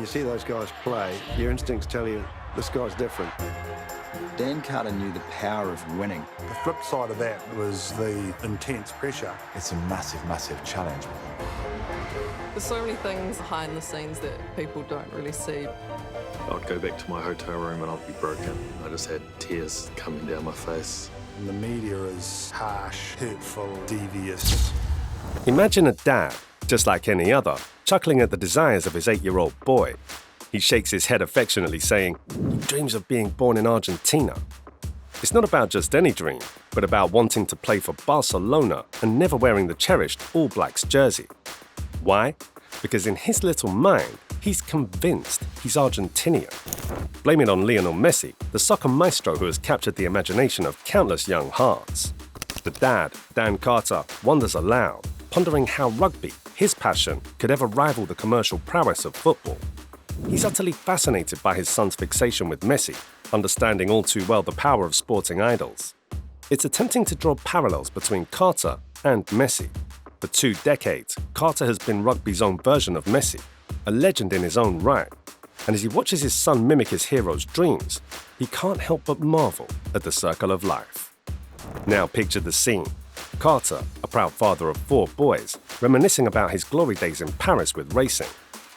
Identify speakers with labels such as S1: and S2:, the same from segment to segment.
S1: you see those guys play, your instincts tell you this guy's different.
S2: Dan Carter knew the power of winning.
S3: The flip side of that was the intense pressure.
S4: It's a massive, massive challenge.
S5: There's so many things behind the scenes that people don't really see.
S6: I'd go back to my hotel room and I'd be broken. I just had tears coming down my face.
S3: And the media is harsh, hurtful, devious.
S7: Imagine a dad, just like any other, chuckling at the desires of his 8-year-old boy. He shakes his head affectionately, saying, he dreams of being born in Argentina. It's not about just any dream, but about wanting to play for Barcelona and never wearing the cherished All Blacks jersey. Why? Because in his little mind, he's convinced he's Argentinian. Blame it on Lionel Messi, the soccer maestro who has captured the imagination of countless young hearts. The dad, Dan Carter, wonders aloud, pondering how rugby, his passion, could ever rival the commercial prowess of football. He's utterly fascinated by his son's fixation with Messi, understanding all too well the power of sporting idols. It's attempting to draw parallels between Carter and Messi. For 2 decades, Carter has been rugby's own version of Messi, a legend in his own right. And as he watches his son mimic his hero's dreams, he can't help but marvel at the circle of life. Now picture the scene. Carter, a proud father of 4 boys, reminiscing about his glory days in Paris with racing.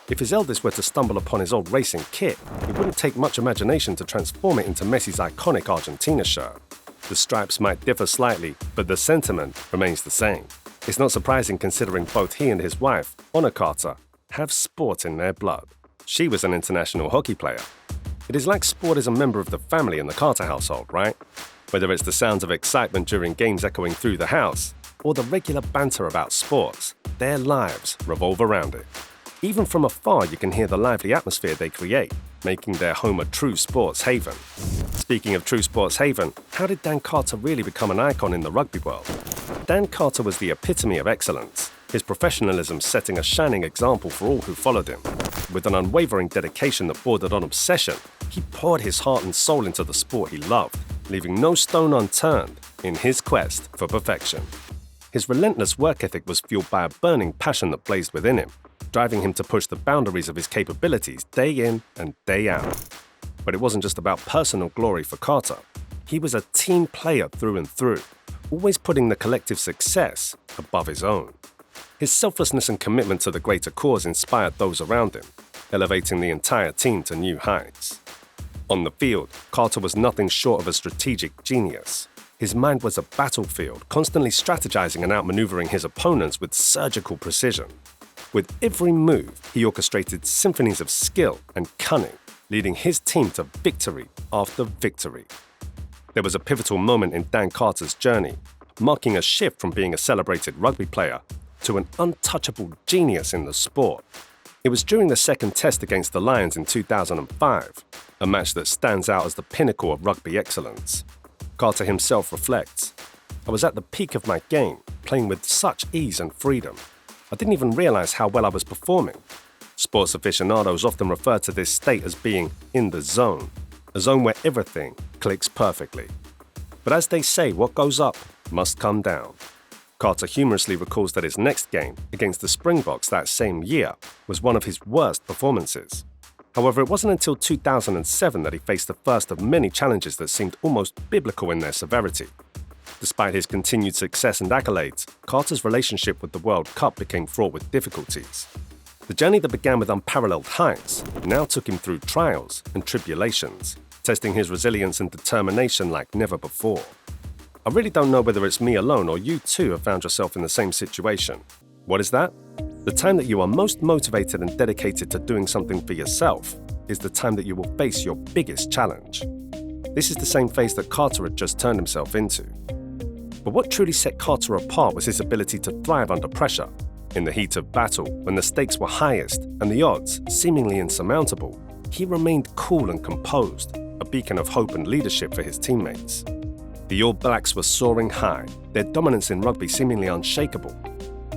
S7: If his eldest were to stumble upon his old racing kit, it wouldn't take much imagination to transform it into Messi's iconic Argentina shirt. The stripes might differ slightly, but the sentiment remains the same. It's not surprising considering both he and his wife, Honor Carter, have sport in their blood. She was an international hockey player. It is like sport is a member of the family in the Carter household, right? Whether it's the sounds of excitement during games echoing through the house, or the regular banter about sports, their lives revolve around it. Even from afar, you can hear the lively atmosphere they create, making their home a true sports haven. Speaking of true sports haven, how did Dan Carter really become an icon in the rugby world? Dan Carter was the epitome of excellence, his professionalism setting a shining example for all who followed him. With an unwavering dedication that bordered on obsession, he poured his heart and soul into the sport he loved, leaving no stone unturned in his quest for perfection. His relentless work ethic was fueled by a burning passion that blazed within him, driving him to push the boundaries of his capabilities day in and day out. But it wasn't just about personal glory for Carter. He was a team player through and through, always putting the collective success above his own. His selflessness and commitment to the greater cause inspired those around him, elevating the entire team to new heights. On the field, Carter was nothing short of a strategic genius. His mind was a battlefield, constantly strategizing and outmaneuvering his opponents with surgical precision. With every move, he orchestrated symphonies of skill and cunning, leading his team to victory after victory. There was a pivotal moment in Dan Carter's journey, marking a shift from being a celebrated rugby player to an untouchable genius in the sport. It was during the second test against the Lions in 2005, a match that stands out as the pinnacle of rugby excellence. Carter himself reflects, "I was at the peak of my game, playing with such ease and freedom. I didn't even realize how well I was performing." Sports aficionados often refer to this state as being in the zone, a zone where everything clicks perfectly. But as they say, what goes up must come down. Carter humorously recalls that his next game, against the Springboks that same year, was one of his worst performances. However, it wasn't until 2007 that he faced the first of many challenges that seemed almost biblical in their severity. Despite his continued success and accolades, Carter's relationship with the World Cup became fraught with difficulties. The journey that began with unparalleled heights now took him through trials and tribulations, testing his resilience and determination like never before. I really don't know whether it's me alone or you too have found yourself in the same situation. What is that? The time that you are most motivated and dedicated to doing something for yourself is the time that you will face your biggest challenge. This is the same phase that Carter had just turned himself into. But what truly set Carter apart was his ability to thrive under pressure. In the heat of battle, when the stakes were highest and the odds seemingly insurmountable, he remained cool and composed, a beacon of hope and leadership for his teammates. The All Blacks were soaring high, their dominance in rugby seemingly unshakable.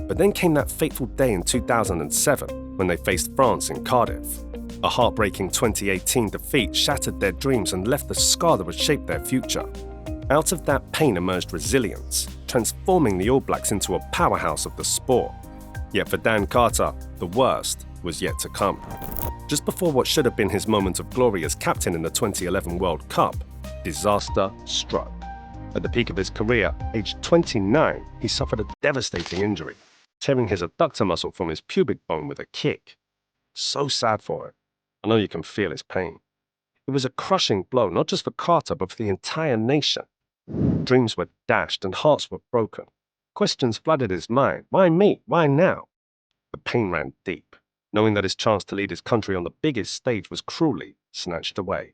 S7: But then came that fateful day in 2007 when they faced France in Cardiff. A heartbreaking 2018 defeat shattered their dreams and left the scar that would shape their future. Out of that pain emerged resilience, transforming the All Blacks into a powerhouse of the sport. Yet for Dan Carter, the worst was yet to come. Just before what should have been his moment of glory as captain in the 2011 World Cup, disaster struck. At the peak of his career, aged 29, he suffered a devastating injury, tearing his adductor muscle from his pubic bone with a kick. So sad for him. I know you can feel his pain. It was a crushing blow, not just for Carter, but for the entire nation. Dreams were dashed and hearts were broken. Questions flooded his mind. Why me? Why now? The pain ran deep, knowing that his chance to lead his country on the biggest stage was cruelly snatched away.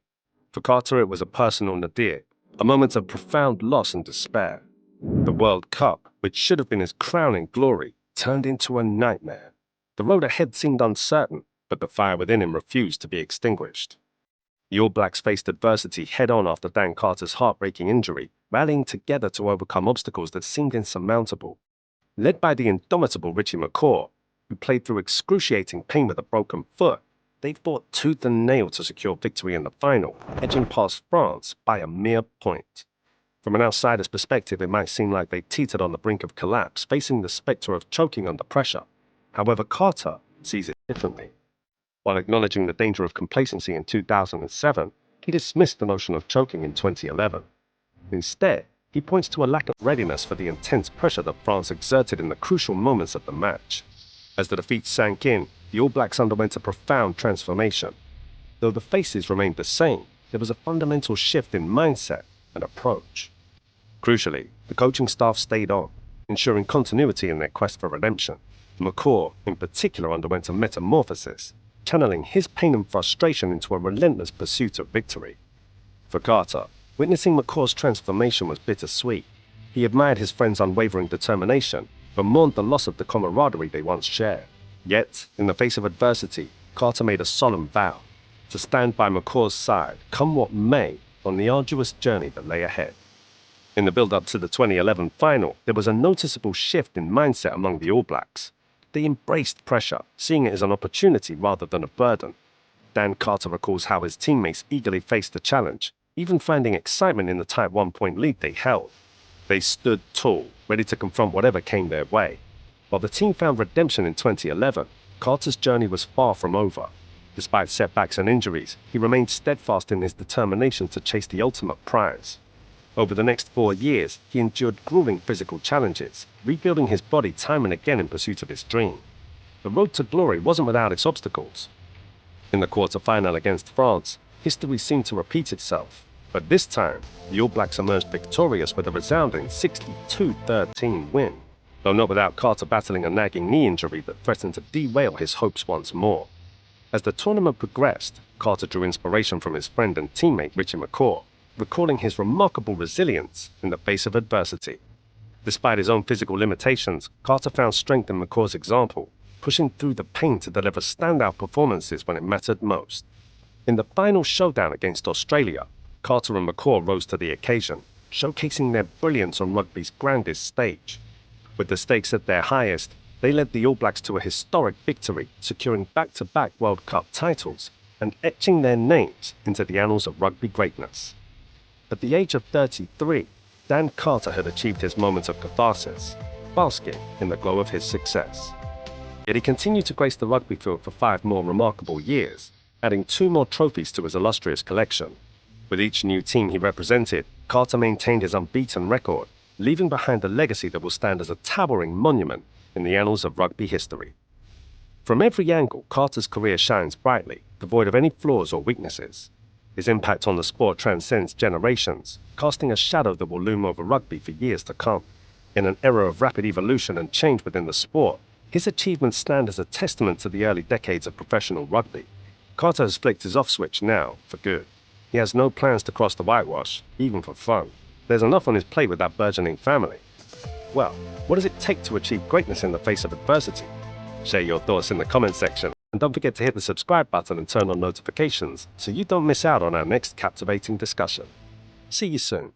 S7: For Carter, it was a personal nadir, a moment of profound loss and despair. The World Cup, which should have been his crowning glory, turned into a nightmare. The road ahead seemed uncertain, but the fire within him refused to be extinguished. The All Blacks faced adversity head-on after Dan Carter's heartbreaking injury, rallying together to overcome obstacles that seemed insurmountable. Led by the indomitable Richie McCaw, who played through excruciating pain with a broken foot, they fought tooth and nail to secure victory in the final, edging past France by a mere point. From an outsider's perspective, it might seem like they teetered on the brink of collapse, facing the specter of choking under pressure. However, Carter sees it differently. While acknowledging the danger of complacency in 2007, he dismissed the notion of choking in 2011. Instead, he points to a lack of readiness for the intense pressure that France exerted in the crucial moments of the match. As the defeat sank in, the All Blacks underwent a profound transformation. Though the faces remained the same, there was a fundamental shift in mindset and approach. Crucially, the coaching staff stayed on, ensuring continuity in their quest for redemption. McCaw, in particular, underwent a metamorphosis, channeling his pain and frustration into a relentless pursuit of victory. For Carter, witnessing McCaw's transformation was bittersweet. He admired his friend's unwavering determination, but mourned the loss of the camaraderie they once shared. Yet, in the face of adversity, Carter made a solemn vow to stand by McCaw's side, come what may, on the arduous journey that lay ahead. In the build-up to the 2011 final, there was a noticeable shift in mindset among the All Blacks. They embraced pressure, seeing it as an opportunity rather than a burden. Dan Carter recalls how his teammates eagerly faced the challenge, even finding excitement in the tight one-point lead they held. They stood tall, ready to confront whatever came their way. While the team found redemption in 2011, Carter's journey was far from over. Despite setbacks and injuries, he remained steadfast in his determination to chase the ultimate prize. Over the next 4 years, he endured grueling physical challenges, rebuilding his body time and again in pursuit of his dream. The road to glory wasn't without its obstacles. In the quarter-final against France, history seemed to repeat itself. But this time, the All Blacks emerged victorious with a resounding 62-13 win, though not without Carter battling a nagging knee injury that threatened to derail his hopes once more. As the tournament progressed, Carter drew inspiration from his friend and teammate Richie McCaw, recalling his remarkable resilience in the face of adversity. Despite his own physical limitations, Carter found strength in McCaw's example, pushing through the pain to deliver standout performances when it mattered most. In the final showdown against Australia, Carter and McCaw rose to the occasion, showcasing their brilliance on rugby's grandest stage. With the stakes at their highest, they led the All Blacks to a historic victory, securing back-to-back World Cup titles and etching their names into the annals of rugby greatness. At the age of 33, Dan Carter had achieved his moment of catharsis, basking in the glow of his success. Yet he continued to grace the rugby field for 5 more remarkable years, adding 2 more trophies to his illustrious collection. With each new team he represented, Carter maintained his unbeaten record, leaving behind a legacy that will stand as a towering monument in the annals of rugby history. From every angle, Carter's career shines brightly, devoid of any flaws or weaknesses. His impact on the sport transcends generations, casting a shadow that will loom over rugby for years to come. In an era of rapid evolution and change within the sport, his achievements stand as a testament to the early decades of professional rugby. Carter has flicked his off switch now, for good. He has no plans to cross the whitewash, even for fun. There's enough on his plate with that burgeoning family. Well, what does it take to achieve greatness in the face of adversity? Share your thoughts in the comment section, and don't forget to hit the subscribe button and turn on notifications so you don't miss out on our next captivating discussion. See you soon.